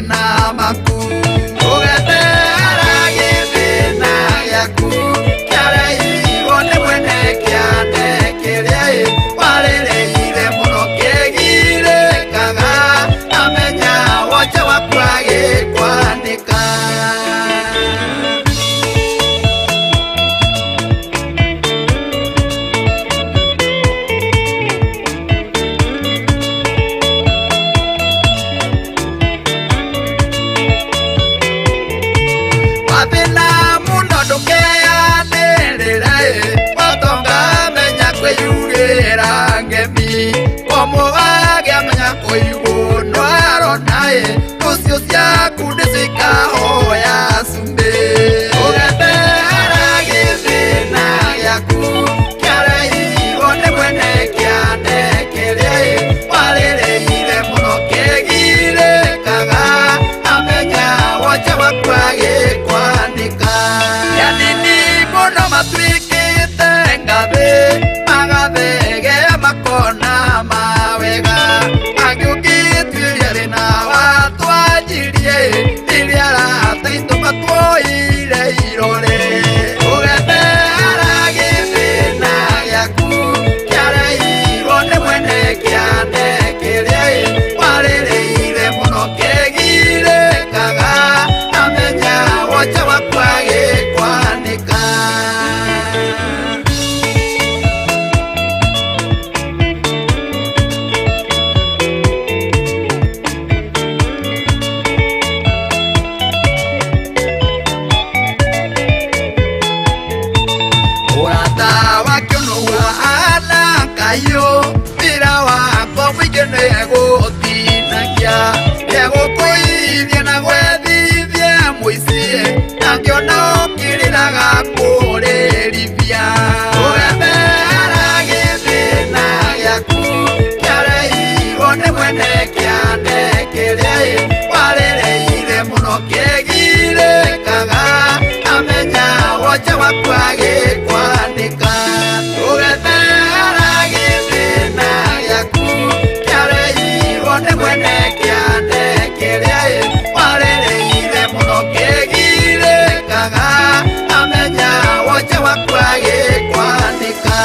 mathina maku ugetera githina giaku kiarehirwo nĩ mwene kĩandĩkĩrĩa warĩrĩire mũno kĩgirĩkaga amenya wonje waku agĩkwandĩka. Mathina muno ndũkeanĩrĩre watonga menya kwĩyugĩra ngemi omũgage amenya kũiguo arona rũciũ ciaku nĩcikahoya cumbĩ ũgetera gĩthĩna gĩaku kĩarehirwo nĩ mwene kĩandĩkĩrĩa warĩrĩire mũno kĩgirĩkaga amenya wonje waku agĩkwandĩka. Yanini mũno matuĩkĩte ngathĩ magathegea makona mawega angĩ ũngĩtuĩria thĩna watwanjirie rĩrĩa arataitũ matuoire irore ũgetera gĩthĩna gĩaku kĩarehirwo nĩ mwene kĩandĩkĩrĩa warĩrĩire mũno kĩgirĩkaga amenya wonje waku agĩkwandĩka. Ũrata wakĩo nĩũhana kayũ wĩra wakwa mũingĩ nĩgũtinagia nĩgũkũithia na gwethithia mũici angĩona ũkĩrĩraga kũrĩrithia ũgetera gĩthĩna gĩaku kĩarehirwo nĩ mwene kĩandĩkĩrĩa warĩrĩire mũno kĩgirĩkaga amenya wonje waku agĩkwandĩka. Ũgetera gĩthĩna gĩaku kĩarehirwo nĩ mwene kĩandĩkĩrĩa warĩrĩire mũno kĩgirĩkaga amenya wonje waku agĩkwandĩka.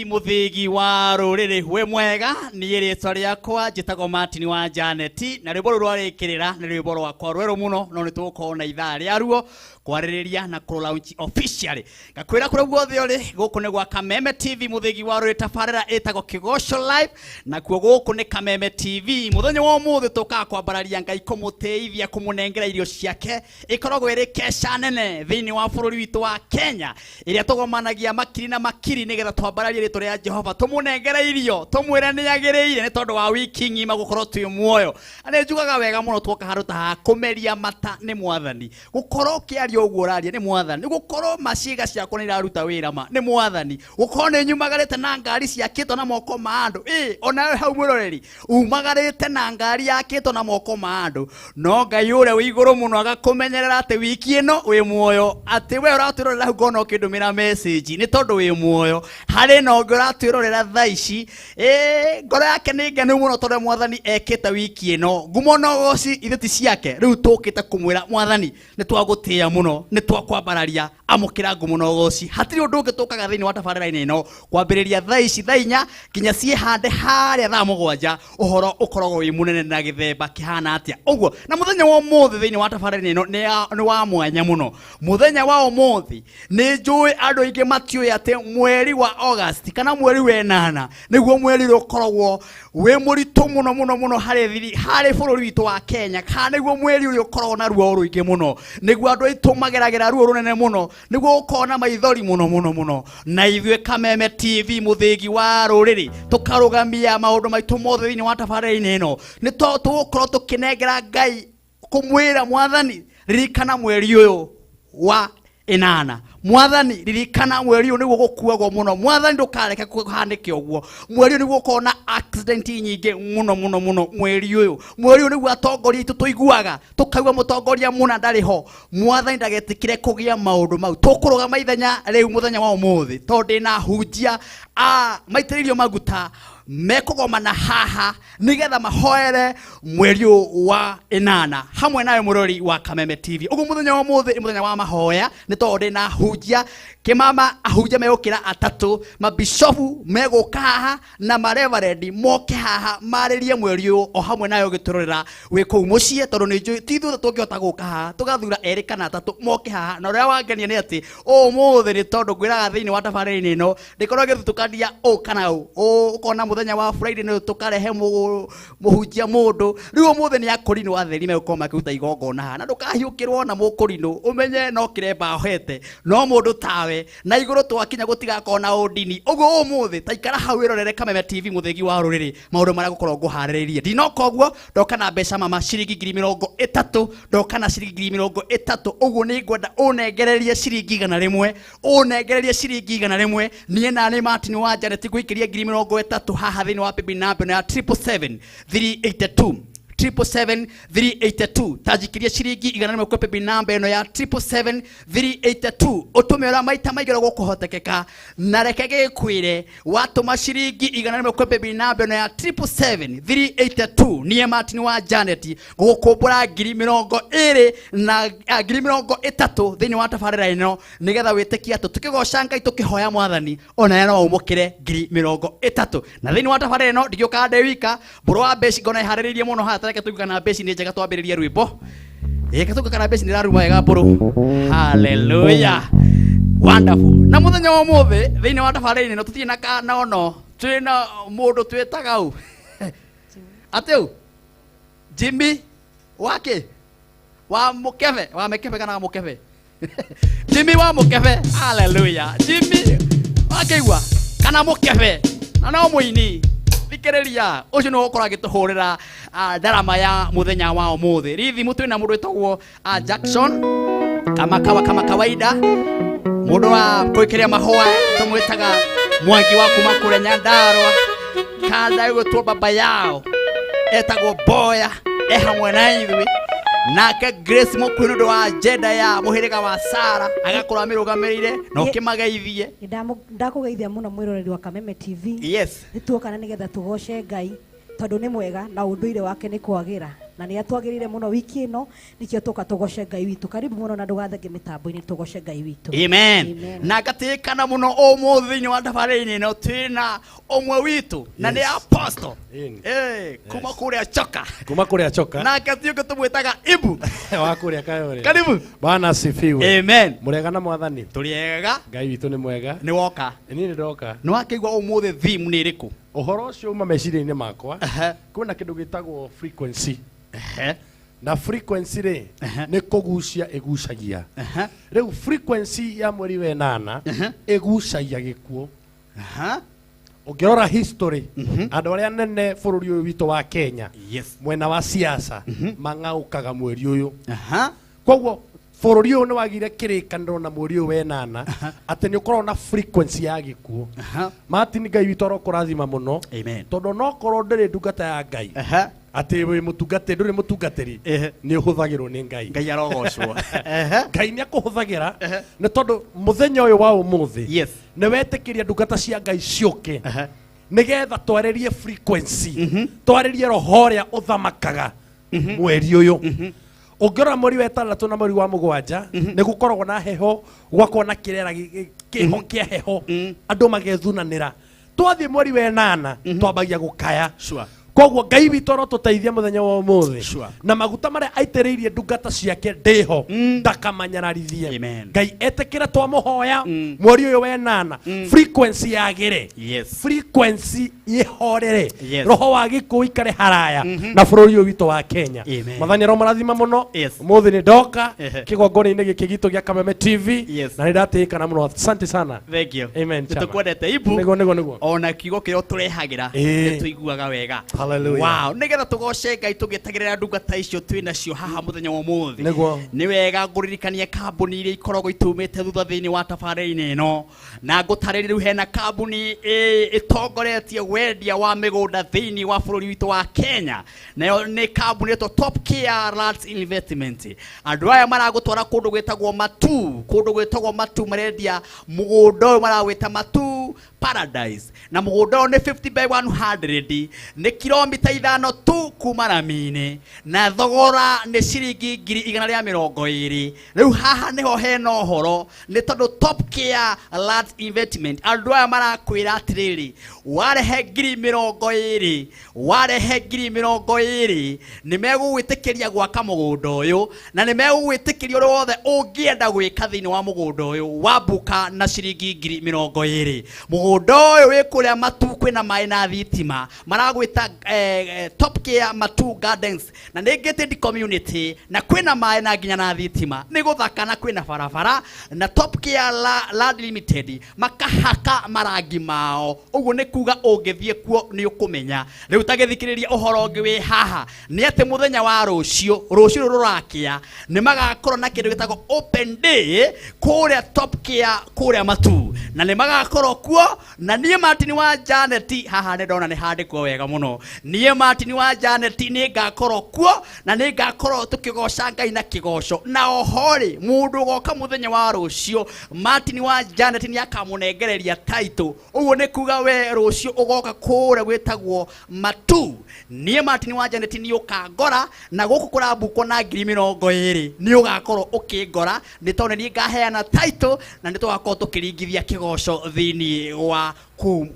Muthigi wa rũrĩrĩ we mwega niĩ rĩtwa rĩakwa njĩtagwo Martin wa Janeti na rwĩmbo rũrũ rwarĩkĩrĩra nĩ rwĩmbo rwakwa rwerũ mũno no nĩtũgũkorwo na ithaa rĩaruo kwarĩrĩria na kũlaunch officially ngakwĩra kũrĩa guothe ũrĩ gũkũ nĩ gwa Kameme TV Muthigi wa rũrĩrĩ tabarĩra ĩtagwo Kĩgoco Live na kuo gũkũ nĩ Kameme TV mũthenya wa ũmũthĩ tũkaga kwambararia Ngai kũmũteithia kũmũnengera irio ciake ĩkoragwo ĩrĩ keca nene thĩinĩ wa bũrũri witũ wa Kenya ĩrĩa tũgomanagia makiri na makiri nĩgetha twambararie rĩtwa rĩa Jehova tũmũnengere irio tũmwĩre nĩ agĩrĩire nĩ tondũ wa wiki ng'ima gũkorwo twĩ muoyo nĩ njugaga wega mũno twoka handũ ta ha kũmeria mata nĩ mwathani gũkorwo kĩaria ũguo ũraria nĩ mwathani gũkorwo maciga ciakwa nĩ iraruta wĩra ma nĩ mwathani gũkorwo nĩ nyumagarĩte na ngari ciakĩtwo na moko ma andũ ona hau mũroreri umagarĩte na ngari yakĩtwo na moko ma andũ no Ngai ũrĩa wĩ igũrũ mũno agakũmenyerera atĩ wiki ĩno wĩ muoyo atĩ we ũratwĩrorera hau ngona ũkĩndũmĩra message nĩ tondũ wĩ muoyo harĩ na ũngĩ ũratwĩrorera thaa ici ngoro yake nĩ ngenu mũno tondũ mwathani ekĩte wiki ĩno ngumo no goci itheti ciake rĩu tũkĩte kũmwĩra mwathani nĩ twagũtĩĩa mũno nĩ twakwambararia amukira ngumuno goci hatiri undu ungi tukaga thiini wa tabarira-ini ino kwambiriria thaa ici thaa 4 kinya cie hande haria thaa 7 uhoro ukoragwo wi munene na githemba kihana atia uguo na muthenya wa umuthi thiini wa tabarira-ini ino ni wa mwanya muno muthenya wa umuthi ni njui andu aingi matiui ati mweri wa August kana mweri wa 8 niguo mweri ukoragwo wi muritu muno muno muno hari bururi witu wa Kenya kana niguo mweri uri ukoragwo na ruo ruingi muno niguo andu aitu mageragira ruo runene muno niguo ukona maithori muno muno muno na ithue Kameme TV muthigi wa ruriri tukarugamia maundu maitu mothe thiini wa tabarira-ini ino ni tugukorwo tukinengera Ngai kumwira Mwathani ririkana mweri uyu wa 8 Mwathani ririkana mweri uyu niguo gukuagwo muno Mwathani ndukareke kuhandike uguo mweri uyu niguo ukona accident nyingi muno muno muno mweri uyu niguo atongoria itu tuiguaga tukaigua mutongoria muna ndariho Mwathani ndagetikire kugia maundu mau tukurugama ithenya riu muthenya wa umuthi tondu ndina hunjia maitiririo maguta mekugomana haha nigetha mahoere mweri wa 8 hamwe nawe murori wa Kameme TV ugu muthenya wa muthi muthenya wa mahoya ni tondu ndina hunjia kimama ahunjia megukira atatu mabishofu meguka haha na mareverend moke haha maririe mweri uyu o hamwe nawe ugiturorera wi kuu mucie tondu ni njui tithu tungihota guka haha tugathura eri kana atatu moke haha na uria wangenia ni ati umuthi ni tondu ngwiraga thiini wa tabarira-ini ino ndikorwo ngithutukania kana ukona muthenya wa Friday no tukarehe muhunjia mundu riu umuthi ni akorino wa theri megukoma makiruta igongona haha na ndukahiukirwo na mukorino umenye no kiremba hete no mundu tawe na iguru twakinya gutigakona udini uguo umuthi taikara hau irorere Kameme TV muthigi wa ruriri maundu maria gukorwo nguhariririe ndinoka uguo ndoka na mbeca mama ciringi 30 ndoka na ciringi 30 uguo ni ngwenda unengererie ciringi 100 unengererie ciringi 100 nie na ni Martin wa Janet guikiria 30 haha thiini wa baby number ya 777 382 777 382 tajikiria ciringi 100 kwa baby number eno ya 777 382 utumira maita maigero gukuhotekeka na rekege kwire watuma ciringi 100 kwa baby number eno ya 777 382 nie Martin wa Janet gukumbura 20 na 30 thiini wa tabarira ino nigetha witikia tukigoca Ngai tukihoya Mwathani ona yana umukire 30 na thiini wa tabarira ino ndigioka ndewika buru wa beci ngona ihariririe muno ha tareke tugana beci ni njega twambiririe rwimbo katuka beci ni raruma wega buru hallelujah wonderful na muthenya wa muthi thiini wa tabarira ino tutie na kana ono twina mundu twitaga u ateu Jimmy wake wa mukebe kana mukebe Jimmy wa mukebe hallelujah Jimmy wakeigua kana mukebe na no muini thikiriria ucio no ukora gituhurira ndarama ya muthenya wa umuthi rithi mutu na mundu etagwo Jackson kama kawaida mundu wa kuikiria mahoa tumwitaga Mwangi wa kuma kure Nyandarua kada igutwo baba yao etagwo Boya hamwe na ithui nake Grace Mukwino ndo wa Jeda ya muhiriga wa Sara agakora mirugamirire no kimageithie ndakugeithia muno mwiroreri wa Kameme TV yes nituokana nigetha tugoce Ngai tondu ni mwega na unduire wake ni kwagira na ni atwagirire muno wiki ino nikio tuka tugoce Ngai witu karibu muno na ndugathenge mitambo-ini tugoce Ngai witu amen na gatikana muno umuthi-ini wa tabarira-ini no twina umwe witu na ni apostle kuma kuria choka na katio tumwitaga Ibu wa kuria Kayore karibu Bwana asifiwe amen murega na Mwathani turiega Ngai witu ni mwega ni woka ni ndoka no akigwa umuthi theme ni iriku uhoro ucio uma meciria-ini makwa kuna kindu gitagwo frequency na frequency ri ni kugucia igucagia riu frequency ya mweri wa 8 igucagia gikuo ukirora history andu aria nene bururi uyu witu wa Kenya mwena wa siasa mangaukaga mweri uyu koguo bururi uyu ni wagire kirikaniro na mweri uyu wa 8 ati ni ukorwo na frequency ya gikuo Martin Ngai witu arokurathima muno tondu no korwo ndiri ndungata ya Ngai ati we mutungate nduri mutungatiri ni uhuthagirwo ni Ngai arogocwo Ngai ni akuhuthagira ni tondu muthenya uyu wa umuthi ni wetikiria ndungata cia Ngai ciuke nigetha twaririe frequency twaririe roho ria uthamakaga mweri uyu Ongera mweri wa 6 na mweri wa 7 nĩ gukoragwo na heho gwakwo na kirera kiho kia heho andu magethunanira twathie mweri wa 8 twambagia gukaya koguo Ngai witũ no tũteithie mũthenya wa ũmũthĩ na maguta marĩa aitĩrĩirie ndungata ciake ndĩho ndakamanyararithie Ngai etĩkĩre twamũhoya mweri ũyũ wa 8 frequency yagĩre frequency ihorere roho wa gĩkuũ ikare haraya na bũrũri ũyũ witũ wa Kenya Mwathani ro marathima mũno ũmũthĩ nĩ ndoka kĩgongona-inĩ gĩkĩ gitũ gĩa Kameme TV na nĩ ndatĩĩkana mũno asante sana thank you amen nĩtũkwendete ibu nĩguo ona kiugo kĩrĩa ũtũrehagĩra nĩtũiguaga wega hallelujah wow nigetha tugoce Ngai tugitagirira ndungata icio twinacio haha muthenya wa muthi ni wega nguririkanie kambuni iria ikoragwo itumite thutha thiini wa tabarĩra-inĩ ino na ngutarĩria riu hena kambuni itongoretie wendia wa migunda thiini wa bũrũri witũ wa Kenya nayo ni kambuni ĩtwo Top Care Lands Investment andu aya maragutwara kundu gwitagwo Matu marendia mugunda ũyũ maragwĩta Matu Paradise na mugunda ũyũ ni 50 by 100 ni kilomita 5 tu kuma Rami-inĩ na thogora ni ciringi 120 riu haha niho hena ũhoro ni tondu Top Care Land Investment andu aya marakwĩra atirĩrĩ warehe 20,000 ni megũgwĩtĩkĩria gwaka mugunda ũyũ na ni megũgwĩtĩkĩria ũrĩa wothe ũngĩenda gwĩka thĩinĩ wa mugunda ũyũ wambuka na ciringi 20,000 mugunda ũyũ wĩ kũrĩa Matu kwĩna maĩ na thitima maragwĩta Top Care Matu Gardens na nĩ gated community na kwĩna maĩ na nginya na thitima nĩ gũthaka na kwĩna barabara na Top Care Land Limited makahaka marangi mao ũguo nĩ kuga ũngĩthiĩ kuo nĩ ũkũmenya rĩu tagĩthikĩrĩria ũhoro ũngĩ wĩ haha nĩ atĩ mũthenya wa rũciũ rũrakĩa nĩ magakorwo na kĩndũ gĩtagwo open day kũrĩa Top Care kũrĩa Matu na nĩ magakorwo kuo na niĩ Martin wa Janet haha nĩ ndona nĩ handĩkwo wega mũno niĩ Martin wa Janet nĩ ngakorwo kuo na nĩ ngakorwo tũkĩgoca Ngai na kĩgoco na ohorĩ mũndũ ũgoka mũthenya wa rũciũ Martin wa Janet nĩ akamũnengereria title ũguo nĩ kuga we rũciũ ũgoka kũrĩa gwĩtagwo Matu niĩ Martin wa Janet nĩ ũkangora na gũkũ kũrambukwo na 20,000 nĩ ũgakorwo ũkĩngora nĩ tondũ nĩ ngaheana title na nĩ tũgakorwo tũkĩringithia kĩgoco thĩinĩ wa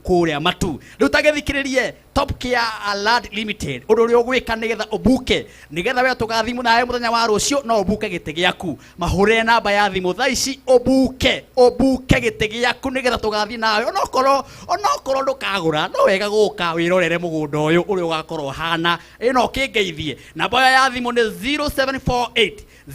kũrĩa Matu rĩu tagĩthikĩrĩrie Top Care Land Limited ũndũ ũrĩa ũgwĩka nĩgetha ũbuke nĩgetha we tũgathimũ nawe mũthenya wa rũciũ no ũbuke gĩtĩ gĩaku mahũrĩre namba ya thimũ thaa ici ũbuke gĩtĩ gĩaku nĩgetha tũgathiĩ nawe onokorwo ndũkagũra no wega gũka wĩrorere mũgũnda ũyũ ũrĩa ũgakorwo hana ĩno kĩngeithie namba ya thimũ nĩ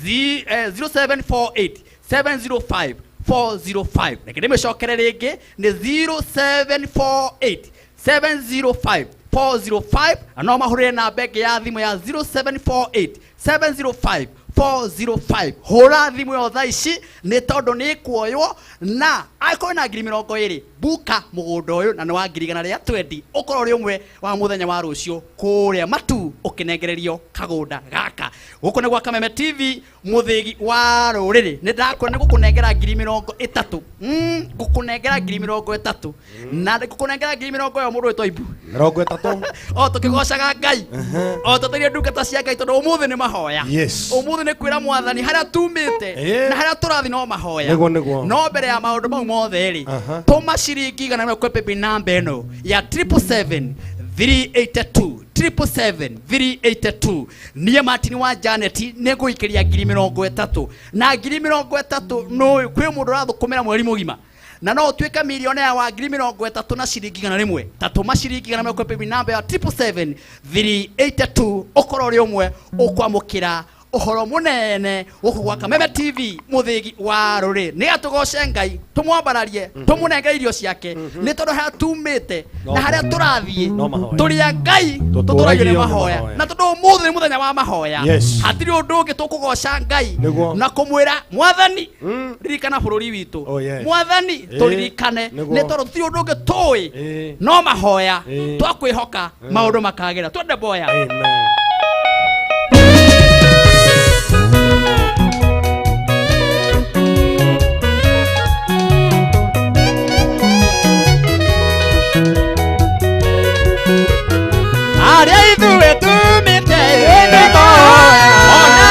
0748 705 405 na kĩndĩ mĩcokere rĩngĩ nĩ 0748 705 405 no mahũrĩre namba ĩngĩ ya thimũ ya 0748 705 405 hũra thimũ yo thaa ici nĩ tondũ nĩ kuoywo na akorwo na 20,000 buka mũgũnda ũyũ na nĩ wa 120 ũkorwo ũrĩ ũmwe wa mũthenya wa rũciũ kũrĩa Matu ũkĩnengererio kagũnda gaka gũkũ nĩ gwa Kameme TV mũthĩgi wa rũrĩrĩ nĩ ndakwenda gũkũnengera 30,000 gũkũnengera 30,000 na gũkũnengera 30,000 mũndũ wĩtwo Ibu 30 o tũkĩgocaga Ngai o tũtĩrie ndungata cia Ngai tondũ ũmũthĩ nĩ mahoya ũmũthĩ nĩ kwĩra Mwathani harĩa tumĩte na harĩa tũrathi no mahoya no mbere ya maũndũ mau mothe rĩ tũma ciringi 100 kwĩ paybill namba ĩno ya 777 382 niĩ Martin wa Janet nĩ ngũikĩria 30,000 na 30,000 no kwĩ mũndũ ũrathũkũmĩra mweri mũgima na no tuĩka milionea wa 30,000 na ciringi 100 tatũma ciringi 100 kwĩ paybill namba ya 777 382 ũkorwo ũrĩ ũmwe ũkwamũkĩra ũhoro mũnene gũkũ gwa Kameme TV mũthĩgi wa rũrĩrĩ nĩ atũgoce Ngai tũmwambararie tũmũnenge irio ciake nĩ tondũ harĩa tumĩte na harĩa tũrathiĩ tũrĩa Ngai tũtũragio nĩ mahoya na tondũ ũmũthĩ nĩ mũthenya wa mahoya hatirĩ ũndũ ũngĩ tũkũgoca Ngai na kũmwĩra Mwathani ririkana bũrũri witũ Mwathani tũririkane nĩ tondũ tũtirĩ ũndũ ũngĩ tũĩ no mahoya twakwĩhoka maũndũ makagĩra twende boya amen. Arĩa ithuĩ tumĩte ona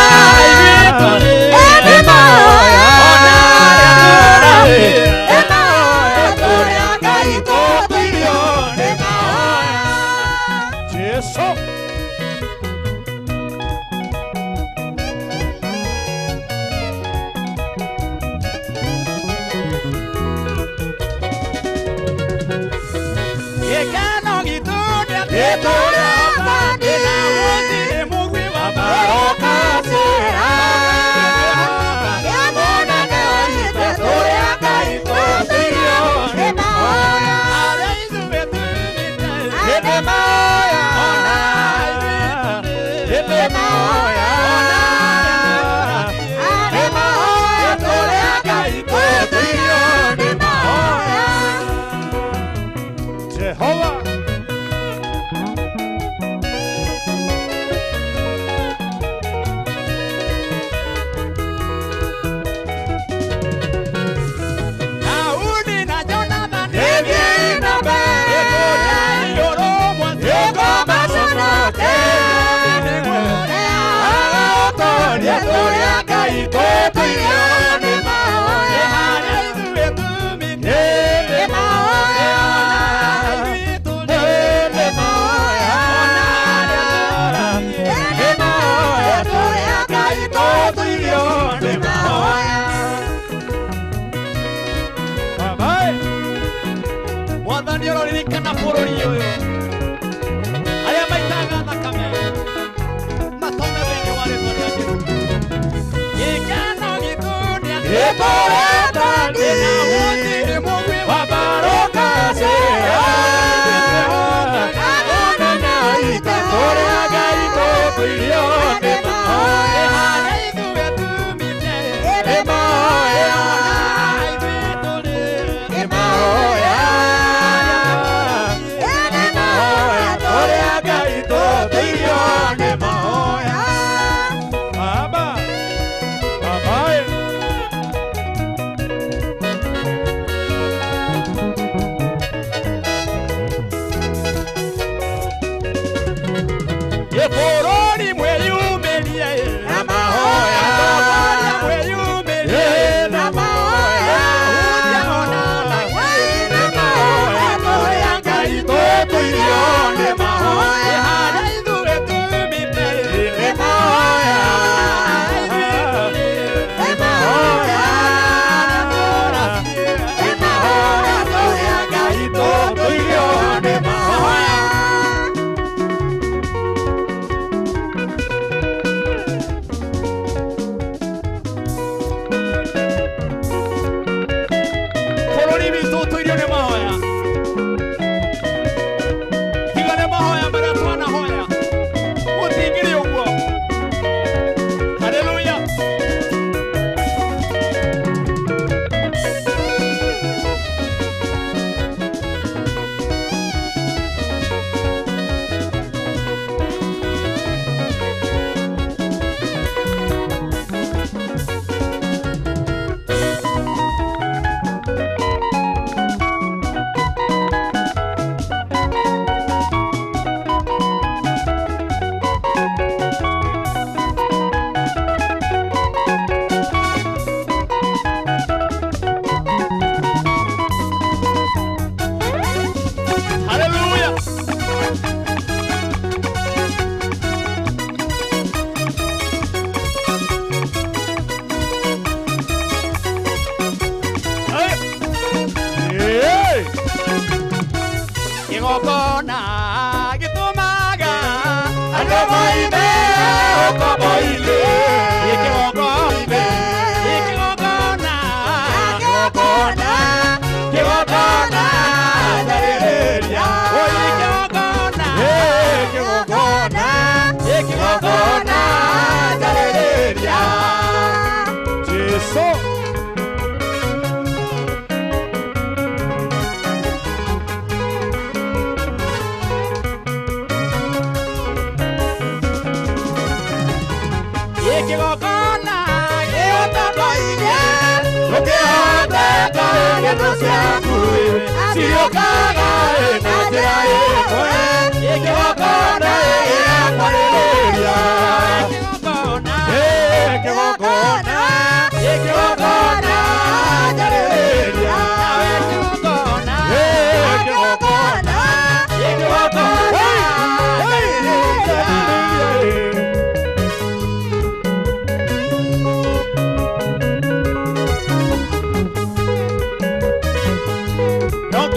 No,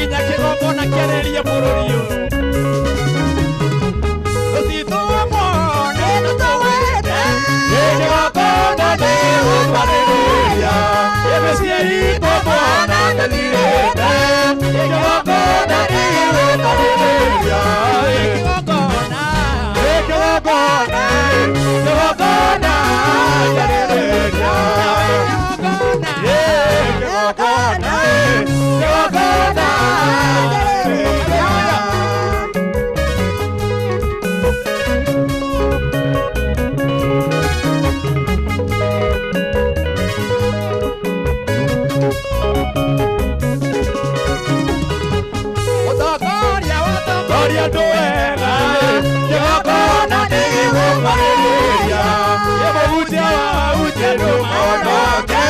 Oria tuwega Kigokona nigigukwarĩrĩria Mũhunjia wahunjia ndũmahonoke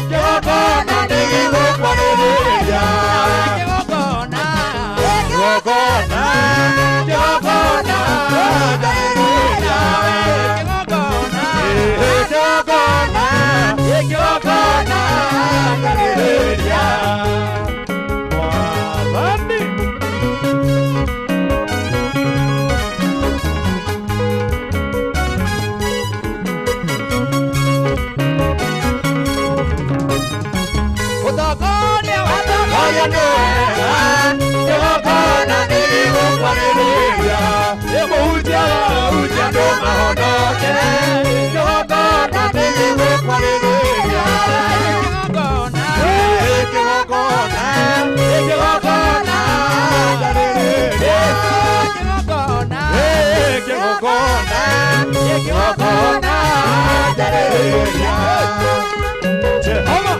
Kigokona nigigukwarĩrĩria Kigokona Kigokona Kigokona ndarĩrĩria Kigokona Kigokona Kigokona ndarĩrĩria Wathani Kigokona nigigukwarĩrĩria Mũhunjia wahunjia ndũmahonoke Kigokona nigigukwarĩrĩria Kigokona Kigokona Kigokona ndarĩrĩria Kigokona Kigokona Kigokona ndarĩrĩria Jehova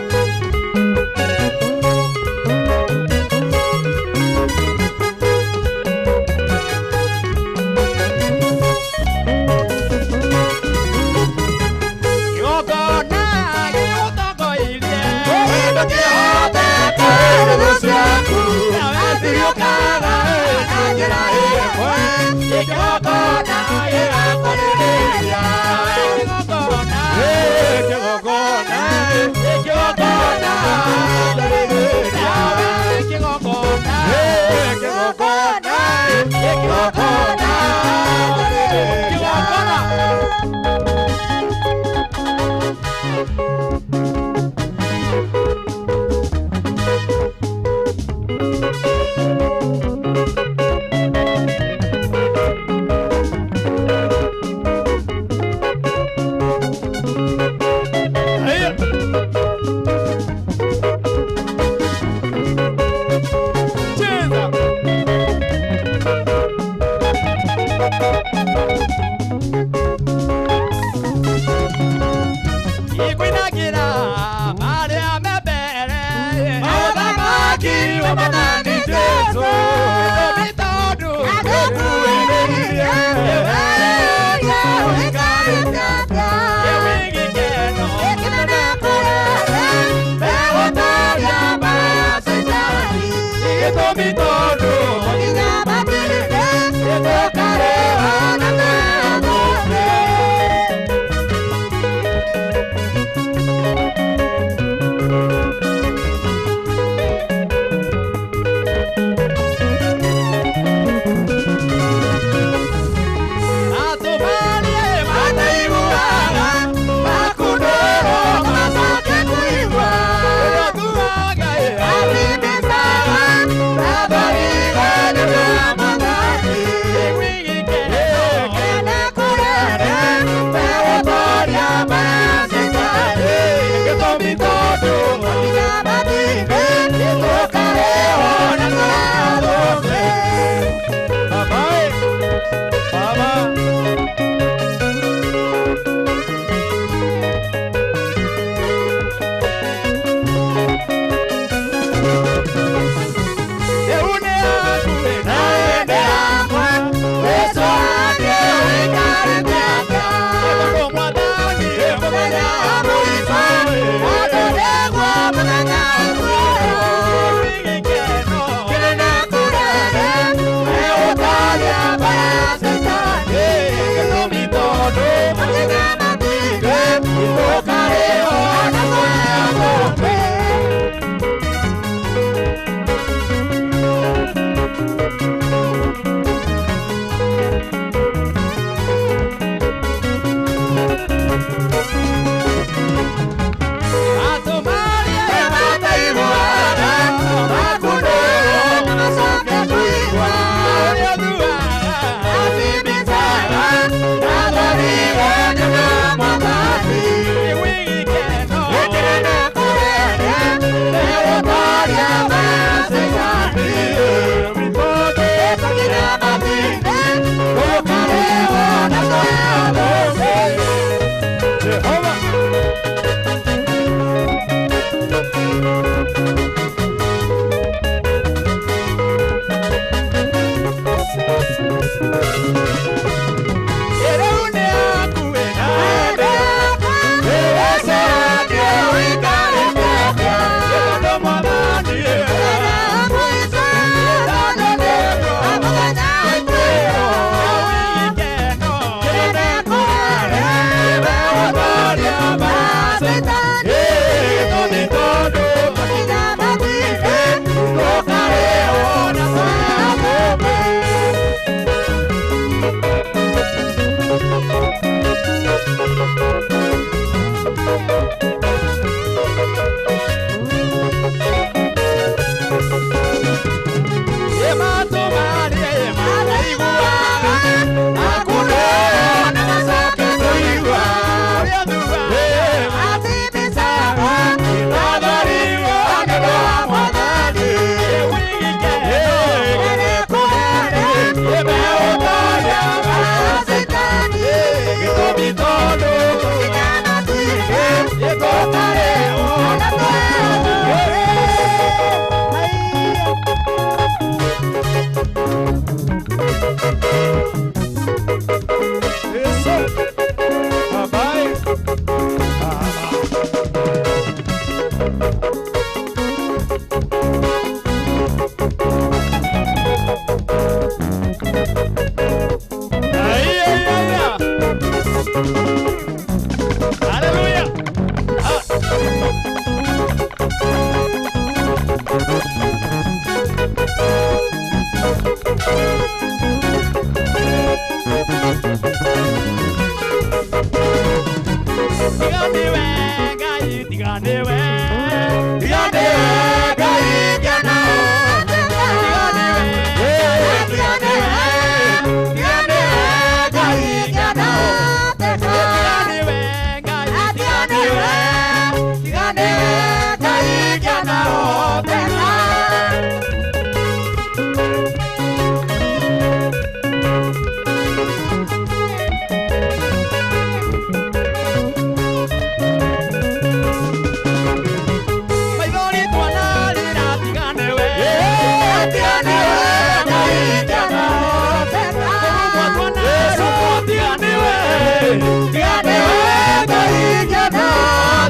tigane we ngai ngena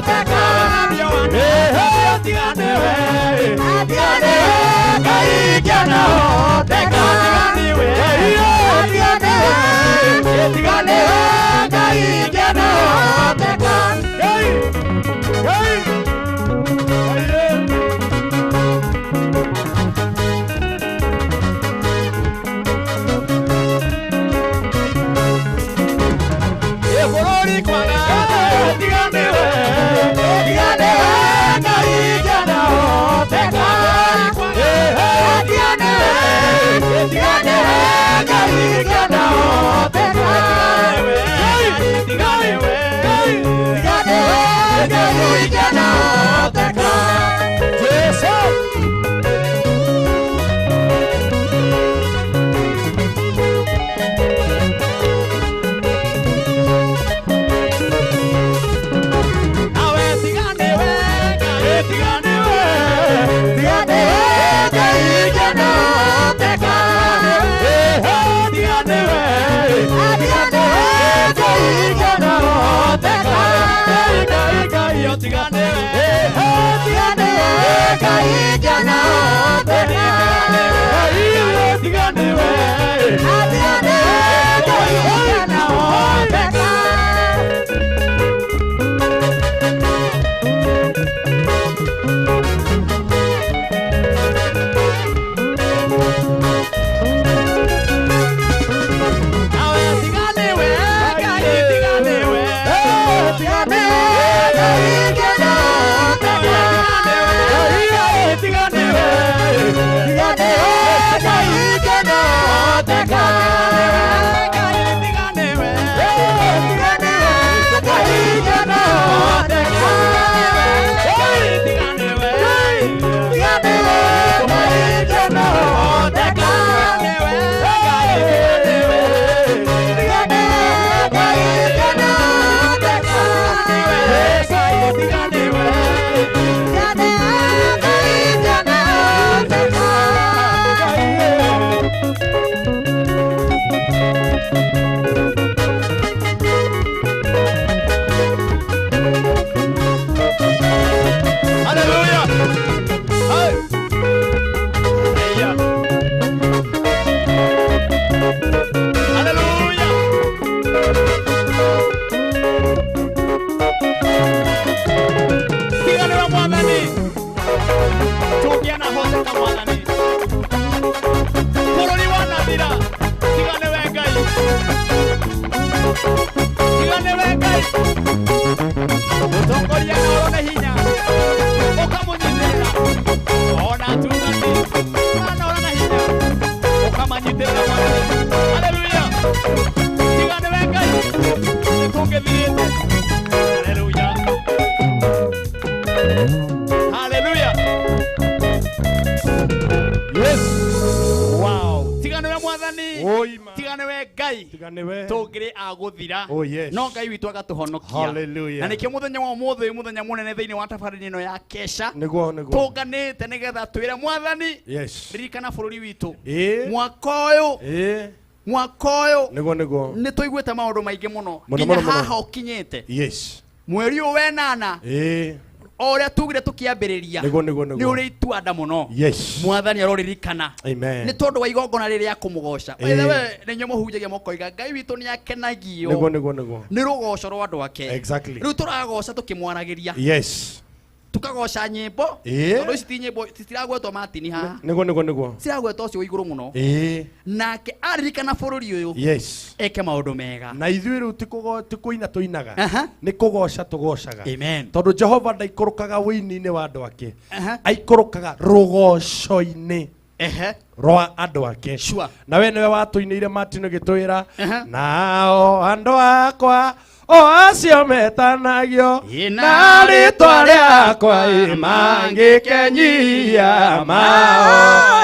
teka tigane we ngai ngena teka tigane we tigane we ngai ngena teka Oh yes. No ngai witu agatuhonokia. Hallelujah. Na nikio muthenya wa muthi muthenya munene thiini wa tabarĩri ĩno ya kesha. Niguo. Tũnganĩte nĩgetha twĩre Mwathani. Yes. Ririkana bũrũri witũ. Mwaka ũyũ. Niguo. Nĩ tũiguĩte maũndũ maingĩ mũno. Nginya haha ũkinyĩte. Yes. Mweri ũyũ wenana. Oria tugire tukiambiriria ni uri itwanda muno. Yes. Mwathani aroririkana. Amen. Ni tondu wa igongona riria kumugosha. Wewe ni nyomo hujagia mokoiga Ngai witu ni akenagio. Niguo. Ni rugoco rwa andu ake. Exactly. Riu turagoca tukimwaragiria. Yes. Tukagoca nyimbo. Tondu ici ti nyimbo citiragwetwo matini haha. Niguo. Ciragwetwo cio iguru muno. Nake aririkana bururi uyu. Yes. Eke maundu mega. Na ithuĩ rĩu ti kũina tũinaga. Nĩ kũgoca tũgocaga. Amen. Tondũ Jehova ndaikũrũkaga wĩini-inĩ wa andũ ake. Aikũrũkaga rũgoco-inĩ rwa andũ ake. Na we nĩwe watũinĩire Martin gĩtwĩra nao andũ akwa o acio metanagio na rĩtwa rĩakwa mangĩkenyia mao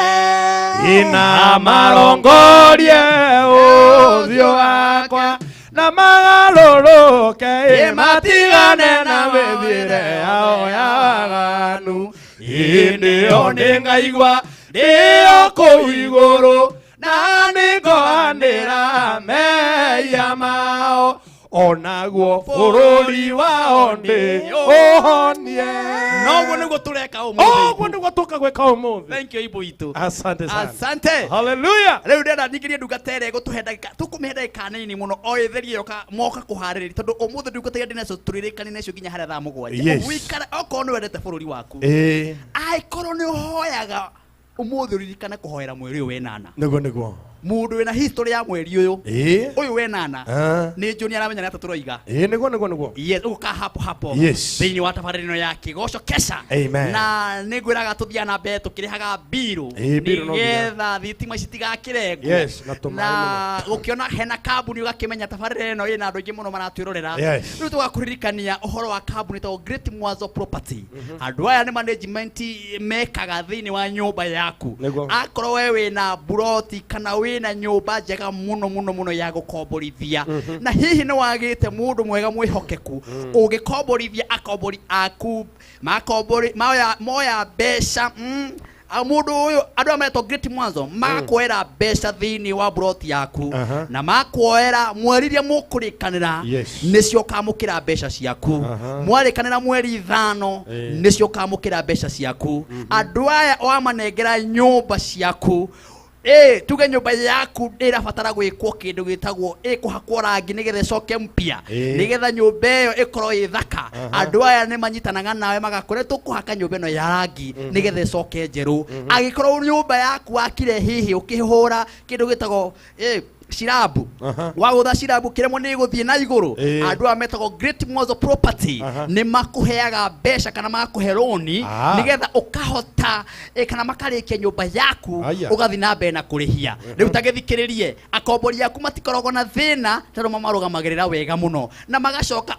ina marongorie ũthiũ wakwa na magarũrũke matigane na mĩthiĩre yao ya waganu hĩndĩ ĩyo nĩngaigua ndĩo kũu igũrũ na nĩngũanĩra mehia mao onaguo bururi wao ni uhonie. Noguo niguo tureka Oguo niguo tukagwika umuthi. Thank you ibu itu. Asante sana. Asante. Hallelujah. Riu ndenda ndingirie ndugatere gutuhe ndagika tukumihe ndagika nini muno oitherie yoka moka kuhaririria tondu umuthi ndugatere ndinacio turirikani nacio nginya haria thaa mugwanja. Yes. Wikara okorwo ni wendete bururi waku. Aikorwo ni uhoyaga umuthi uririkane kuhoera mweri uyu wenana. Niguo. Mundu wina history ya mweri uyu. Uyu wenana. Ni Juni aramenya nata turoiga. Niguo. Yes, uka hapo. Yes. Thiini wa tabarĩrĩno ya Kĩgoco Kesha. Amen. Na nĩngwĩraga tũthia na mbere tũkĩrĩhaga biru. Nĩgetha thitima citigakĩrengwo. Yes, na gũkĩona hena kambuni ũgakĩmenya tabarĩra ĩno ĩna andũ aingĩ mũno maratwĩrorera. Rĩu tũgakũririkania ũhoro wa kambuni ta Great Mwanzo Property. Andũ aya nĩ management mekaga thĩinĩ wa nyũmba yaku. Akorwo we wĩna buroti kana wĩna nyũmba njega mũno ya gũkomborithia. Na hihi nĩ wagĩte mũndũ mwega mwĩhokeku ũgĩkomborithia akombori aku moya mbeca mundu uyu andu ameto Great Mwanzo makwera mbeca thiini wa buroti yaku na makwera mweriria mukurikanira nicio kamukira mbeca ciaku mwarikanira mweri 5 nicio kamukira mbeca ciaku andu aya wamanengera nyumba ciaku tuge nyumba yaku irabatara gwikwo kindu gitagwo kuhakwo rangi nigetha coke mpia nigetha nyumba iyo ikorwo ithaka andu aya ni manyitanaga nawe magakore tukuhaka nyumba ino ya rangi nigetha coke njeru agikorwo nyumba yaku akire hihi ukihura kindu gitagwo shirabu wagutha shirabu kiremo ni guthie na iguru andu ametagwo Great Mwanzo Property ni makuheaga mbeca kana makuhe roni nigetha ukahota kana makarikia nyumba yaku ugathi na mbere na kurihia riu tagithikiririe akombori yaku matikoragwo na thina tondu mamarũgamagĩrĩra wega muno na magacoka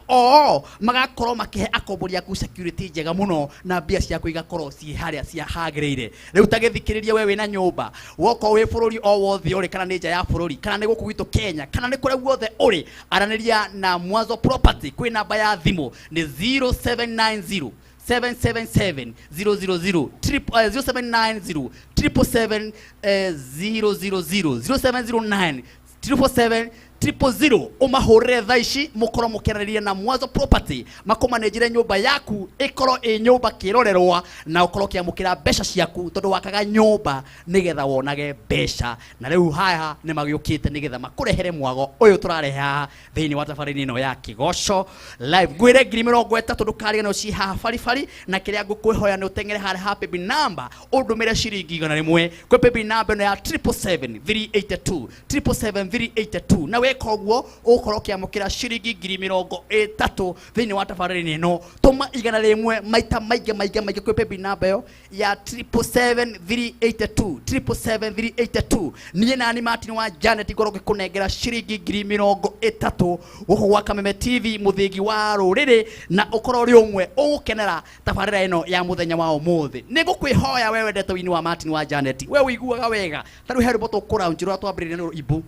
magakorwo makihe akombori yaku security njega muno na mbia ciaku igakorwo ci haria cia hagĩrĩire riu tagithikiririe we wina nyumba woko wi bururi o wothe uri kana ni nja ya bururi kana ni guku gitu Kenya kana ni kure guothe uri araniria na Mwanzo Property kwi namba ya thimu ni 0790 777 000 0790 777 000 0709 777 000 umahurire thaici mukoro mukeraniria na Mwanzo Property makumanejire nyumba yaku ikoro nyumba kirorerwa na ukoro kiamukira mbeca ciaku tondu wakaga nyumba nigetha wonage mbeca na riu haha ni magiukite nigetha makurehere mwago uyu turareha thiini wa tabarĩra ino ya Kĩgoco live gwire 30 ndukariga no ci haha baribari na kiria ngukwihoya ni utengere haha baby number undumire ciringi 100 kwe baby number no ya 777 382 na koguo ukoro kiamukira ciringi 30 thiini wa tabarĩra ino tuma 100 maita maige kwe baby number yo ya 777 382 niye nani Martin wa Janet goro gikunengera ciringi 30 uko wa Kameme TV muthingi wa ruriri na ukoro ri umwe ugukenera tabarĩra ino ya muthenya wa umuthi nigukwihoya wewe ndeto wini wa Martin wa Janet we wiguaga wega taru heru boto kura njiro twambirire no ibu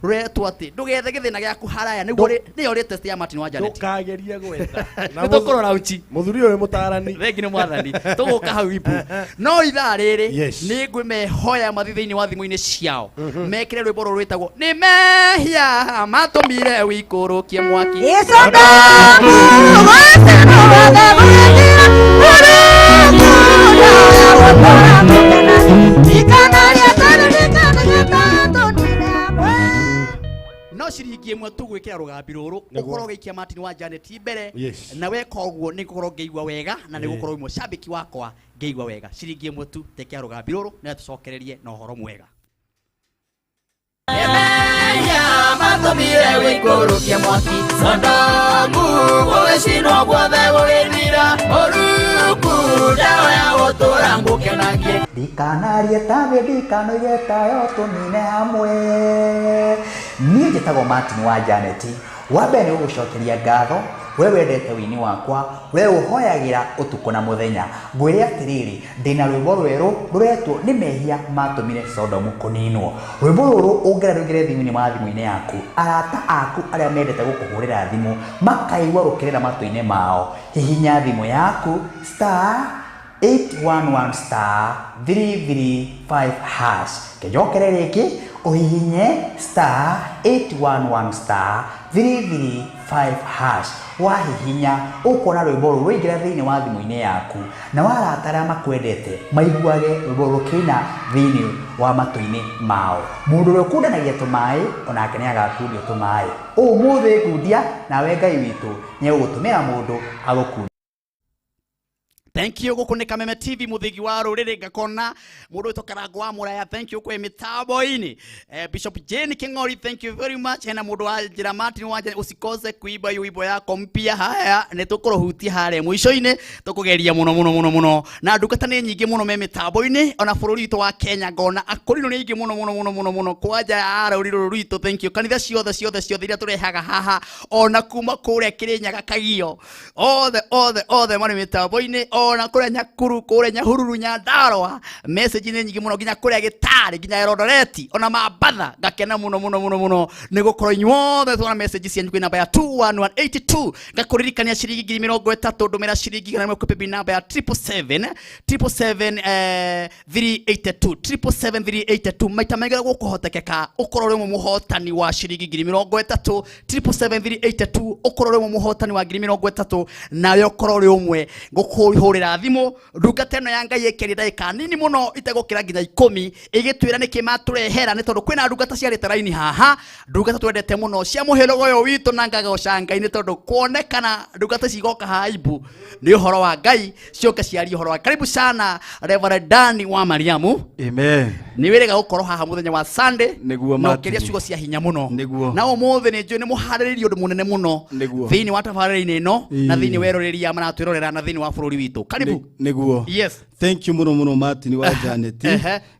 retu ati ndugethe githina giaku haraya ni ori test ya Martin wa Janet tukageria gwetha na tukoro uchi muthuri uyu mutarani thengi ni mwathani tuguka hau ibu no ithaa riri ni ngwimehoya mathithiini wa thimu-ini ciao mekire rwimbo ruru rwitagwo ni mehia matumire wikurukie mwaki no ciringi imwe tugwikira rugambi ruru ukorwo gikia Martin wa Janet mbere na weka uguo ni gukorwo ngeigua wega na ni gukorwo imwe shabiki wakwa ngeigua wega ciringi imwe tu tekia rugambi ruru na tucokererie na uhoro mwega ya matumire wikurukie mwaki Sodomu gugicino guothe gugithira oruku dawa ya gutura ngukenagie ndikanarie tawe ndikanoige tayo tunine hamwe niĩ njĩtagwo Martin wa Janet wambe nĩ ũgũcokeria ngatho we wendete wini wakwa we uhoyagira utuko na muthenya ngwire atiriri ndina rwimbo rweru ruretwo ni mehia matumire Sodomu kuninwo rwimbo ruru ungerarugire thimu-ini ma thimu-ini yaku arata aku aria mendete gukuhurira thimu makaigwa rukirira matu-ini mao hihinya thimu yaku *811 *335# kejokere riki uhihinye *811*335# wahihinya ukona rwimbo ruru rwingira thiini wa thimu-ini yaku na waratara makwendete maiguage rwimbo rukina thiini wa matu-ini mao mundu uria ukundanagia tumai onake ni agakundio tumai umuthi kundia nawe Ngai witu ni ugutumira mundu agukunda. Thank you gukunika Meme TV muthigi wa ruriri ngakona mundu tokarango wa muraya. Thank you kwe mitambo ini Bishop Jane Kingori, thank you very much. Hena mundu wa njira Martin wanja usikose kuiba wimbo yako mpya. Haya nitukuruhutia hare mwisho-ini tukugeria muno na ndungata ni nyingi muno me mitambo ini ona bururi witu wa Kenya ngona akurino ni nyingi muno kwanja ara uriro rwitu. Thank you kanitha ciothe iria turehaga haha ona kuma kuria Kirinyaga Kagio all the mari mitambo ini ona kuria Nyakuru kuria Nyahururu Nyandarua message ni nyingi muno ginya kuria Gitari ginya Eldoret ona Mabatha ngakena muno ni gukorwo inyuothe twana message cianyu kwi namba ya 21182 ngakuririkania ciringi 30 ndumira ciringi na mwekope namba ya 777-382 maita maigana gukuhotekeka ukorwo rimwe muhotani wa ciringi 30 777-382 ukorwo rimwe muhotani wa 30 nayo korwo rimwe gukuhurira thimu ndungata ino ya Ngai ekeri ndaika nini muno itegukira nginya 10 igitwira niki maturehera ni tondu kwina ndungata cia ritaraini haha ndungata twendete muno cia muhirogo yo witu na ngagoca Ngai ni tondu kuonekana ndungata cigoka haibu ni uhoro wa Ngai cioka ciari uhoro wa karibu sana Reverend Dani wa Mariamu. Amen. Ni wirega gukorwo haha muthenya wa Sunday niguo no kiria ciugo cia hinya muno na umuthi ni njui ni muhariririo ndu munene muno thiini wa tabarĩra-inĩ ino na thiini werorĩria maratwirorera na thiini wa bũrũri witũ. Karibu niguo. Yes. Thank you muno Martin wa Janet.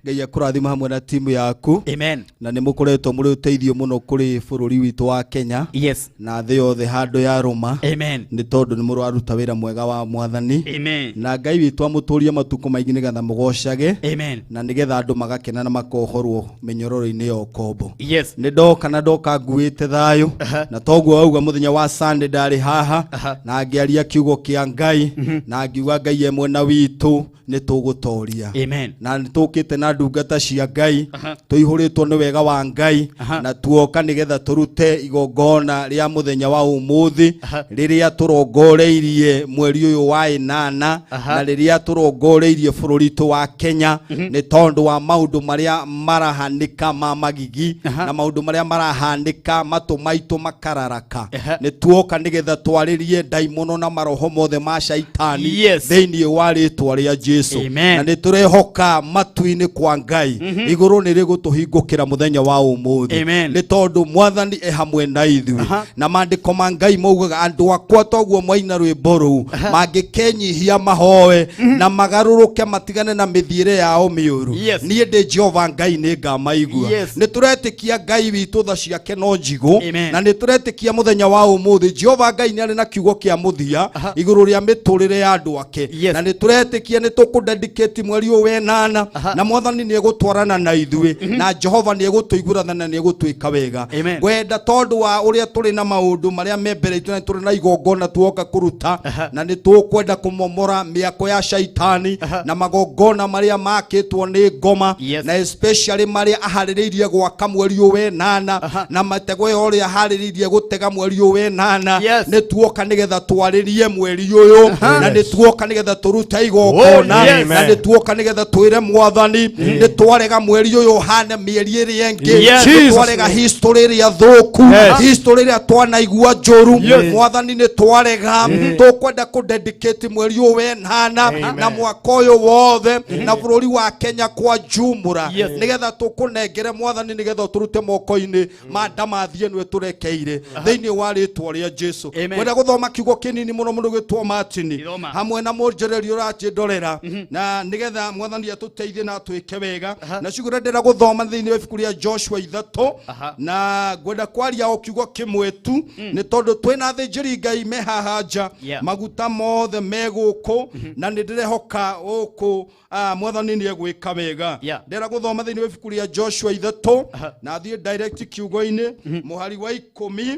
Ngai akurathima hamwe na timu yaku. Amen. Na ni mukoretwo muri uteithio muno kuri bũrũri witũ wa Kenya. Yes. Na thĩ yothe handũ ya Roma. Amen. Ni tondu ni mũraruta wĩra mwega wa Mwathani. Amen. Na Ngai witũ amũtũria matukũ maingĩ nigetha mũgocage. Amen. Na nigetha andũ magakena na makohorwo mĩnyororo-inĩ ya ũkombo. Yes. Ni ndoka nguĩte thayũ na toguo auga muthenya wa Sunday ndari haha na ngĩaria kiugo kĩa Ngai na ngiuga Ngai ye mwena witũ ni tugutoria. Amen. Na nitukite na ndungata cia Ngai tuihuritwo ni wega wa Ngai na tuoka nigetha turute igongona ria muthenya wa umuthi riria turongoreirie mweri uyu wa 8 na riria turongoreirie bũrũri tu wa Kenya ni tondu wa maundu maria marahanika ma magigi na maundu maria marahanika matu maitu makararaka ni tuoka nigetha twaririe ndaimono na maroho mothe ma shaitani thiini wa ritwa ria Jesu. Na ni turehoka matu-ini kwa Ngai iguru ni rigutuhingukira muthenya wa umuthi ni tondu Mwathani e hamwe na ithuĩ na mandiko ma Ngai maugaga andu akwa toguo mwaina rwimbo ruu mangikenyihia mahoe na magaruruke matigane na mithiire yao miuru nie ndi Jehova Ngai ni ngamaigua. Ni turetikia Ngai witu tha ciake no njigu na ni turetikia muthenya wa umuthi Jehova Ngai ni ari na kiugo kia muthia iguru ria miturire ya andu ake na ni turetikia ni tukudedicate mweri uyu wa 8 na Mwathani ni egutwarana na ithuĩ na Jehova ni egutuiguratha na ni egutwika wega. Gwenda tondu wa uria turi na maundu maria membere itu na turi na igongona tuoka kuruta na ni tukwenda kumomora miako ya shaitani na magongona maria makitwo ni ngoma na especially maria ahaririirie gwaka mweri uyu wa 8 na matego yoria ahaririirie gutega mweri uyu wa 8 ni tuoka nigetha twaririe mweri uyu na ni tuoka nigetha turuta igongona na ni tuoka nigetha twire Mwathani ni twarega mweri uyu hane mieri iri ingi twarega history ria thuku history ria twanaigua njoru Mwathani ni twarega tukwenda kudedicate mweri uyu wa 8 na mwaka uyu wothe na bũrũri wa Kenya kwa jumura nigetha tukunengere Mwathani nigetha turute moko-ini ma ndamathie nwe turekeire thiini wa ritwa ria Jesu. Wenda guthoma kiugo kinini muno mundu gitwo Martin hamwe na monjereri urajindorera na nigetha Mwathani atuteithie na twike wega na cigure ndira guthoma thiini wa ibuku ria Joshua 3 na gwenda kwaria o kiugo kimwe tu ni tondu twina thinjiri Ngai me haha nja maguta mothe meguku na ni ndirehoka uku Mwathani ni egwika wega. Ndira guthoma thiini wa ibuku ria Joshua 3 na thie direct kiugo-ini muhari wa 10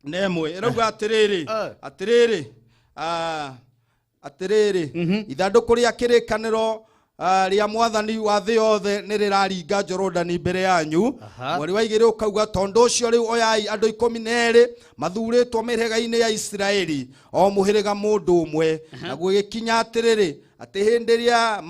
na emwe irauga atiriri ithanduku ria kirikaniro ria mwathani wa thĩ yothe nĩ rĩraringa Jorodani mbere yanyu. Mweri wa 2 ũkauga tondũ ũcio rĩu oyai andũ 12 mathurĩtwo mĩhĩrĩga-inĩ ya Isiraeli o mũhĩrĩga mũndũ ũmwe. Naguo gĩkinya atĩrĩrĩ atĩ hĩndĩ ĩrĩa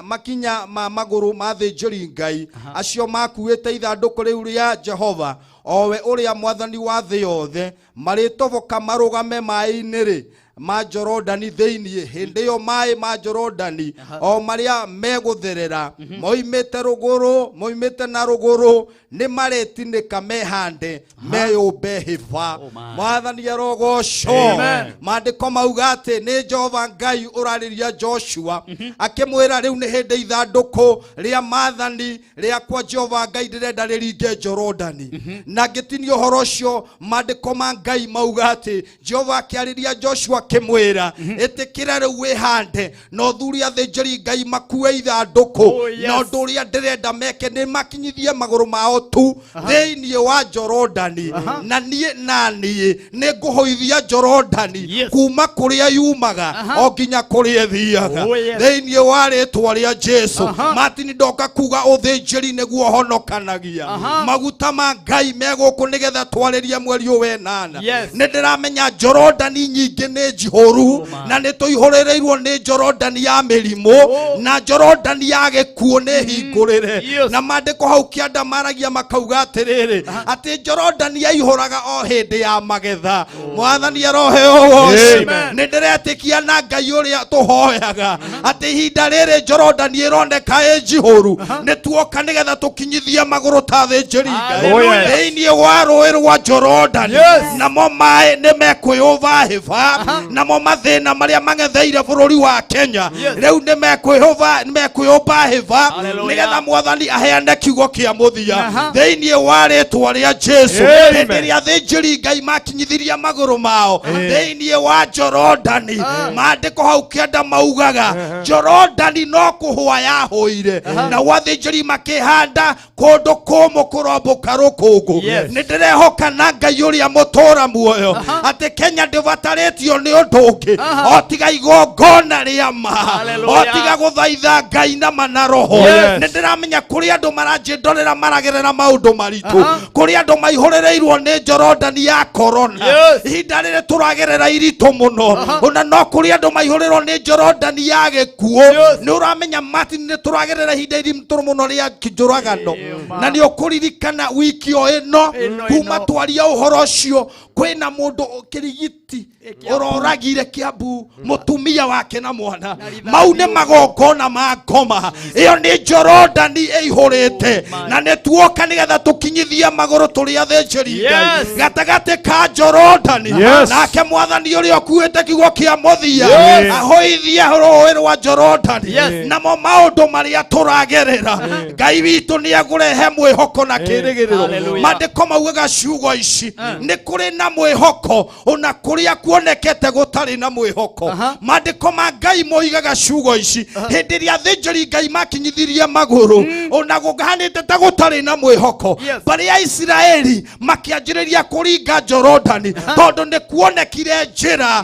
makinya magũrũ ma thĩnjĩri Ngai acio makuĩte ithandũkũ rĩu rĩa Jehova owe ũrĩa mwathani wa thĩ yothe marĩtoboka marũgame maĩ-inĩ rĩ ma Jorodani thĩinĩ. Hĩndĩ ĩyo maĩ ma Jorodani o marĩa megũtherera moimĩte rũgũrũ moimĩte na rũgũrũ nĩ maretinĩka mehande meyũmbe hĩba. Mwathani arogocwo. Maandĩko mauga atĩ nĩ Jehova Ngai ũrarĩria Joshua akĩmwĩra rĩu nĩ hĩndĩ ithandũkũ rĩa maathani rĩakwa Jehova Ngai ndĩrenda rĩringe Jorodani. Na ngĩtinia ũhoro ũcio maandĩko ma Ngai mauga atĩ Jehova akĩarĩria Joshua akĩmwĩra ĩtĩkĩra rĩu wĩhande na ũthuuri athĩnjĩri Ngai makue ithandũkũ na ũndũ ũrĩa ndĩrenda meke nĩ makinyithie magũrũ mao tu thĩinĩ wa Jorodani. Na niĩ nĩ ngũhũithia Jorodani kuma kũrĩa yumaga o nginya kũrĩa thiaga thĩinĩ wa rĩĩtwa rĩa Jesu. Matini ndoka kuga ũthĩnjĩri nĩguo honokanagia. Maguta ma Ngai megũkũ nĩgetha twarĩrie mweri ũyũ 8. Nĩ ndĩramenya Jorodani nyingĩ nĩ njihũru na nĩ tũihũrĩrĩirwo nĩ Jorodani ya mĩrimũ na Jorodani ya gĩkuũ nĩ hingũrĩre. Na maandĩko hau kĩanda maragia makauga atĩrĩrĩ atĩ Jorodani yaihũraga o hĩndĩ ya magetha. Mwathani aroheo woci. Nĩ ndĩretĩkia na Ngai ũrĩa tũhoyaga atĩ ihinda rĩrĩ Jorodani ĩroneka ĩ njihũru nĩ tuoka nĩgetha tũkinyithie magũrũ ta thĩnjĩri Ngai thĩinĩ wa rũĩ rwa Jorodani. Namo maĩ nĩ mekwĩyũmba hĩba. Namo mathĩna marĩa mang'etheire bũrũri wa Kenya rĩu nĩ mekwĩyũmba hĩba nĩgetha Mwathani aheane kiugo kĩa mũthia thĩinĩ wa rĩĩtwa rĩa Jesu. Hĩndĩ ĩrĩa athĩnjĩri Ngai makinyithirie magũrũ mao thĩinĩ wa Jorodani maandĩko hau kĩanda maugaga Jorodani no kũhũa yahũire na athĩnjĩri makĩhanda kũndũ kũmũ kũrombũka rũkũngũ. Nĩ ndĩrehoka na Ngai ũrĩa mũtũũra muoyo atĩ Kenya ndĩbatarĩtio nĩ ũndũ ũngĩ o tiga igongona rĩa ma o tiga gũthaitha Ngai na ma roho. Nĩ ndĩramenya kũrĩ andũ maranjĩndorera maragerera maũndũ maritũ kũrĩ andũ maihũrĩrĩirwo nĩ Jorodani ya korona. Ihinda rĩrĩ tũragerera iritũ mũno ona no kũrĩ andũ maihũrĩrwo nĩ Jorodani ya gĩkuũ. Nĩ ũramenya Martin nĩ tũragerera ihinda iritũ mũno rĩa njũragano na nĩ ũkũririkana wiki o ĩno kuma twaria ũhoro ũcio kwĩna mũndũ kĩrigiti ũroragire Kiambu mũtumia wake na mwana. Mau nĩ magongona ma ngoma. Ĩyo nĩ Jorodani ĩihũrĩte na nĩ tuoka nĩgetha tũkinyithie magũrũ tũrĩ athĩnjĩri Ngai gatagatĩ ka Jorodani. Nake Mwathani ũrĩa ũkuĩte kiugo kĩa mũthia ahũithie rũĩ rwa Jorodani. Namo maũndũ marĩa tũragerera Ngai witũ nĩ agũrehe mwĩhoko na kĩĩrĩgĩrĩro. Maandĩko maugaga ciugo ici nĩ kũrĩ na mwĩhoko ona kũrĩa kuonekete gũtarĩ na mwĩhoko. Maandĩko ma Ngai moigaga ciugo ici hĩndĩ ĩrĩa athĩnjĩri Ngai makinyithirie magũrũ ona gũhanĩte ta gũtarĩ na mwĩhoko. Barĩ ya Isiraeli makĩanjĩrĩria kũringa Jorodani tondũ nĩ kuonekire njĩra.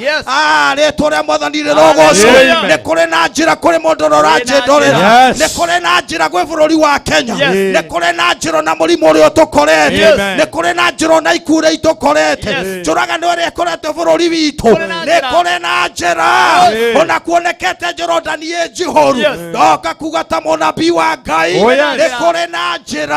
Rĩĩtwa rĩa Mwathani rĩrogocwo. Nĩ kũrĩ na njĩra kũrĩ mũndũ ũranjĩndorera. Nĩ kũrĩ na njĩra gwĩ bũrũri wa Kenya. Nĩ kũrĩ na njĩra na mũrimũ ũrĩa ũtũkorete. Nĩ kũrĩ na njĩra na ikuũ ũrĩa itũkorete. Njũragano ĩrĩa ĩkorete bũrũri witũ nĩ kũrĩ na njĩra ona kuonekete Jorodani ĩ njihũru. Ndoka kuga ta mũnabii wa Ngai nĩ kũrĩ na njĩra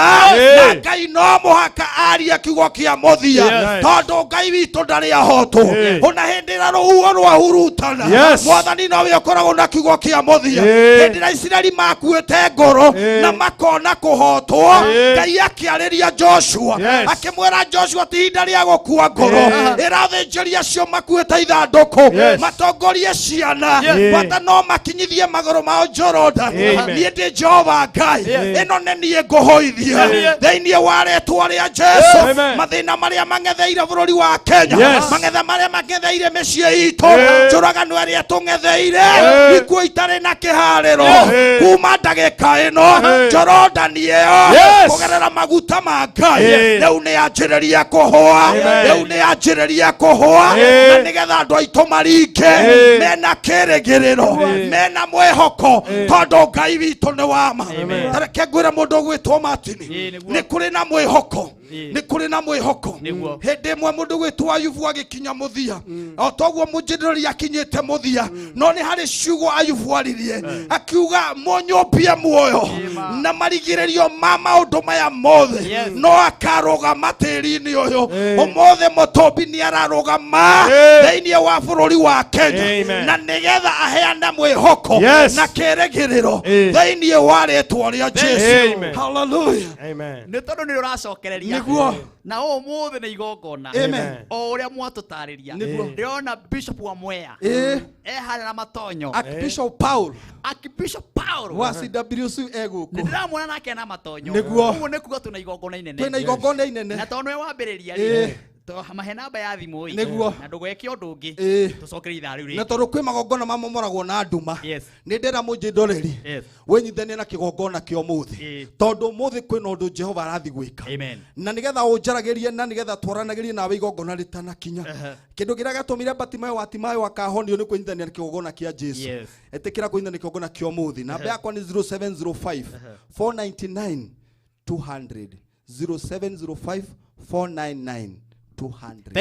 na Ngai no mũhaka arie kiugo kĩa mũthia tondũ Ngai witũ ndarĩ ahotwo. Ona hĩndĩ ĩrĩa rũhuho rwahurutana Mwathani nowe ũkoragwo na kiugo kĩa mũthia. Hĩndĩ ĩrĩa Isiraeli makuĩte ngoro na makona kũhotwo Ngai akĩarĩria Joshua akĩmwĩra Joshua ti ihinda rĩa gũkua ngoro. Ĩrathĩnjĩria acio makuĩte ithandũkũ matongorie ciana bata no makinyithie magũrũ mao Jorodani. Niĩ ndĩ Jehova Ngai ĩno nĩ niĩ ngũhũithia thĩinĩ wa rĩĩtwa rĩa Jesu. Mathĩna marĩa mang'etheire bũrũri wa Kenya mang'ethe marĩa mang'etheire mĩciĩ itũ njũragano ĩrĩa tũng'etheire ikuũ itarĩ na kĩharĩro kuma ndagĩka ĩno Jorodani ĩyo kugerera maguta ma Ngai riu ni anjiriria kuhua riu ni anjiriria kuhua na nigetha andu aitu maringe mena kirigiriro mena mwihoko tondu Ngai witu ni wama. Tareke ngwire mundu gwitwo Martini ni kuri na mwihoko ni kuri na mwihoko hindi mwe mundu gwitwo Ayubu agikinya muthia o toguo munjiriri akinyite muthia no ni hari ciugo Ayubu aririe akiuga munyumbie muoyo na marigiririo ma maundu maya mothe no akarugama tiri-ini uyu umothe mutumbi ni ararugama thiini wa bururi wa Kenya na nigetha aheana mwihoko na kirigiriro thiini wa ritwa ria Jesu. Hallelujah. Amen. Ni tondu ni uracokereria na o mothe ni igongona o uria mwatutariria ndiona Bishop wa Mwea hana na matonyo Archbishop Paul wa CWC eguku ndiramwona nake na matonyo uguo ni kuga tuna igongona inene na tondu we wambiriria to mahe namba ya thimu na ndugweke undu ungi tucokere ithaa riu na tondu kwi magongona mamomoragwo na nduma ni ndera munjindoreri wenyithanie na kigongona kio muthi tondu muthi kwina undu Jehova arathi gwika na nigetha unjaragirie na nigetha twaranagirie nawe igongona ritanakinya kindu kiria gatumire Batimayo wakahonio ni kwenyithania na kigongona kia Jesu etikira kwenyithania kigongona kio muthi namba yakwa ni 0705 499 200 0705 499 200.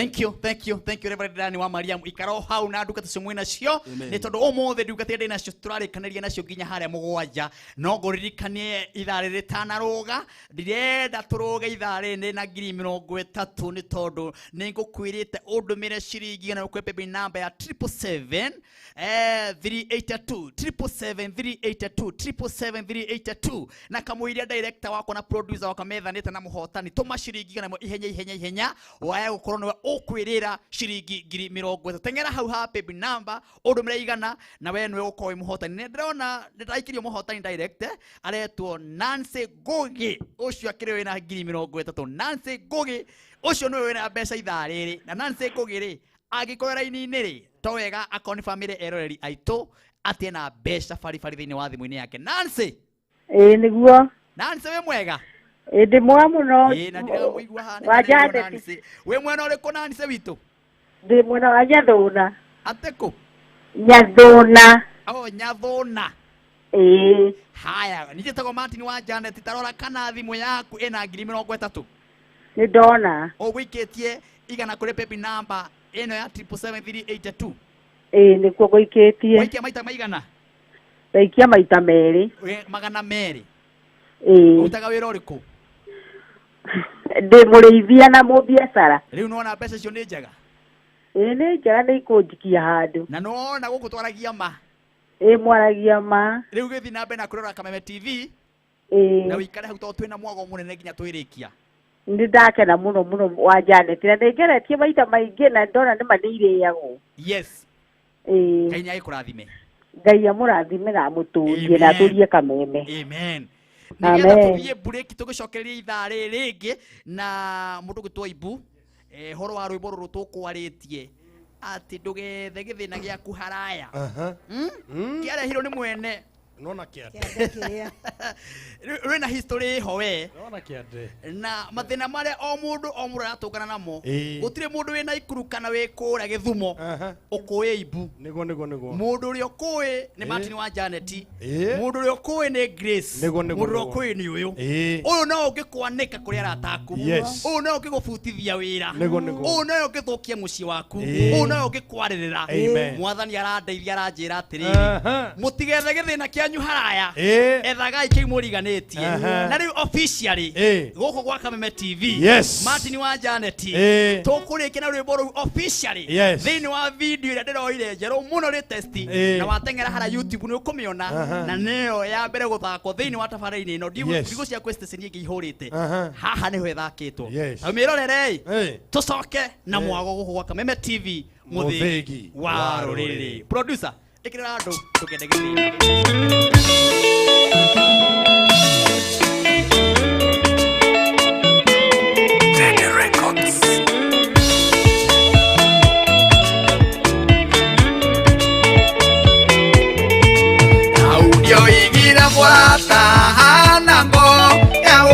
Thank you Reverend Dani wa Mariam ikaro hau na nduka tucimwe nacio ni tondu umothe nduka tende nacio turarikanaria nacio nginya haria mugwanja no nguririkanie ithare ritanaruga ndirenda turuge ithare ni na 30 ni tondu ni ngukwirite undumire ciringi na ukwepe bi namba ya 777 382 777 na kamuiria director wako na producer wako methanite na muhotani tuma ciringi na ihenya waya gukorwo niwe ukwirira ciringi 30 tengera hau ha baby number undumire igana na we niwe ukowe muhotani ni ndirona ndaikirio muhotani direct aretwo Nancy Gogi ucio akiriwe na 30 Nancy Gogi ucio niwe wina mbeca ithariri na Nancy Gogi ri agikorera ini-ini ri to wega akonfirmire eroreri aitu ati na mbeca farifari thiini wa thimu-ini yake. Nancy niguo Nancy we mwega ndi mwega muno na ndira muigua hana wajandeti we mwena uriku Nancy witu ndi mwena wa Nyathuna ateko Nyathuna Nyathuna haya nijitagwo Martin wa Janet tarora kana thimu yaku ina 30 ni ndona ogwikitie igana kuri pepi namba eno ya 777 nikuo gwikitie waikia maita maigana waikia maita meri magana meri utaga wira uriku ndi murithia na mubiacara riu nona mbeca cio ni njega ni njega ni ikunjikia handu na nona guku twaragia ma mwaragia ma riu githi nambe na kurora Kameme TV na wikare hau to twina mwago munene nginya twirikia ndi ndakena muno wa Janet na ngeretie maita maingi na ndona ni maniriagwo yes Ngai nĩagĩkũrathime Ngai amũrathime na mũtũrie na tũrie Kameme amen nĩgetha tũthiĩ break tũgĩcokereria ithaa rĩngĩ na mũndũ gwĩtwo Ibu horo wa rwĩmbo rũrũ tũkwarĩtie ati ndũgethe gĩthĩna gĩaku haraya kĩarehirwo nĩ mwene nona kiande rwĩna history ho we nona kiande na mathĩna marĩa o mũndũ aratũngana namo gũtirĩ mũndũ wĩna ikuru kana wĩ kũũrĩa Gĩthumo ũkũĩ Ibu nĩguo mũndũ ũrĩa ũkũĩ nĩ Martin wa Janet mũndũ ũrĩa ũkũĩ nĩ Grace mũndũ ũrĩa ũkũĩ nĩ ũyũ no ũngĩkwanĩka kũrĩa arataku ũyũ no ũngĩgũbutithia wĩra ũyũ no ũngĩthũkia mũciĩ waku ũyũ no ũngĩkwarĩrĩra mwathani arandeithia aranjĩra atĩrĩrĩ mũtigethe gĩthĩna kĩanyu haraya ethagai kĩmũriganĩtie na rĩu officially gũkũ gwa Kameme TV Martin wa Janet tũkũrĩkia na rwĩmbo rũu officially thĩinĩ wa video ĩrĩa ndĩroire njerũ mũno latest na wateng'era harĩa YouTube nĩ ũkũmĩona na nĩyo ya mbere gũthakwo thĩinĩ wa tabarĩra-inĩ ĩno ndigũ ciakwa station ingĩ ihũrĩte haha nĩho ĩthakĩtwo mĩrorere tũcoke na mwago gũkũ gwa Kameme TV mũthĩgi wa rũrĩrĩ producer ĩkĩrĩra andũ tũkende gĩthĩna Audio igira mwata hanango ya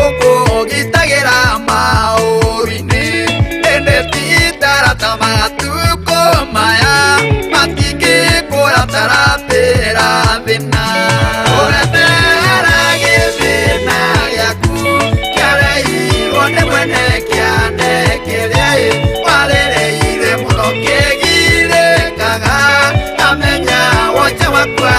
makwa